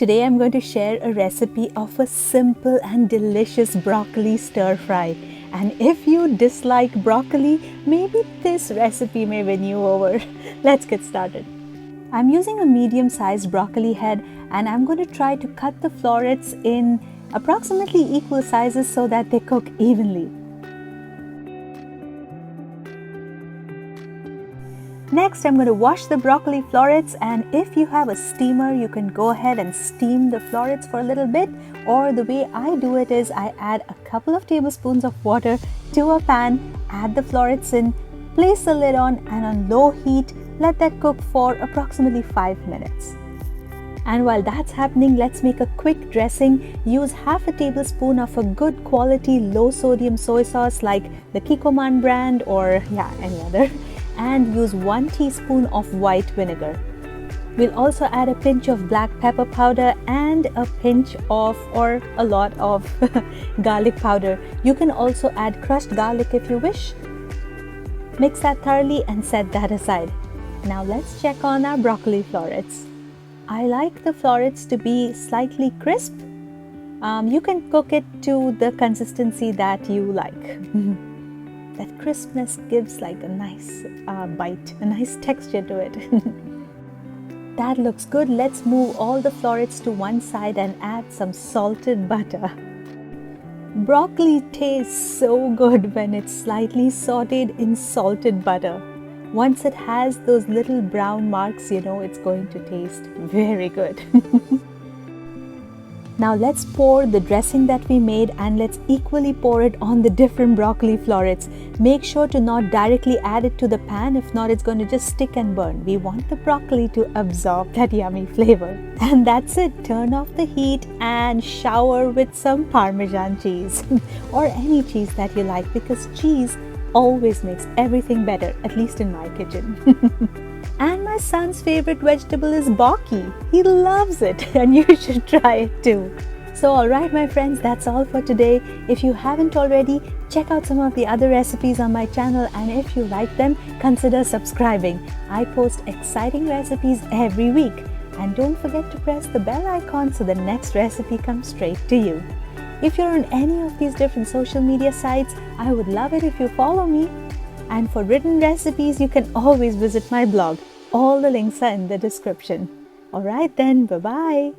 Today I'm going to share a recipe of a simple and delicious broccoli stir fry. And if you dislike broccoli, maybe this recipe may win you over. Let's get started. I'm using a medium-sized broccoli head and I'm going to try to cut the florets in approximately equal sizes so that they cook evenly. Next, I'm going to wash the broccoli florets, and if you have a steamer, you can go ahead and steam the florets for a little bit, or the way I do it is I add a couple of tablespoons of water to a pan, add the florets in, place the lid on, and on low heat, let that cook for approximately 5 minutes. And while that's happening, let's make a quick dressing. Use half a tablespoon of a good quality low sodium soy sauce like the Kikkoman brand or any other, and use 1 teaspoon of white vinegar. We'll also add a pinch of black pepper powder and a pinch of or a lot of garlic powder. You can also add crushed garlic if you wish. Mix that thoroughly and set that aside. Now let's check on our broccoli florets. I like the florets to be slightly crisp. You can cook it to the consistency that you like. That crispness gives like a nice bite, a nice texture to it. That looks good. Let's move all the florets to one side and add some salted butter. Broccoli tastes so good when it's slightly sauteed in salted butter. Once it has those little brown marks, you know it's going to taste very good. Now let's pour the dressing that we made and let's equally pour it on the different broccoli florets. Make sure to not directly add it to the pan, if not it's going to just stick and burn. We want the broccoli to absorb that yummy flavor. And that's it. Turn off the heat and shower with some Parmesan cheese or any cheese that you like, because cheese always makes everything better, at least in my kitchen. And my son's favorite vegetable is baki. He loves it and you should try it too. So alright my friends, that's all for today. If you haven't already, check out some of the other recipes on my channel, and if you like them, consider subscribing. I post exciting recipes every week. And don't forget to press the bell icon so the next recipe comes straight to you. If you're on any of these different social media sites, I would love it if you follow me. And for written recipes, you can always visit my blog. All the links are in the description. Alright then, bye-bye.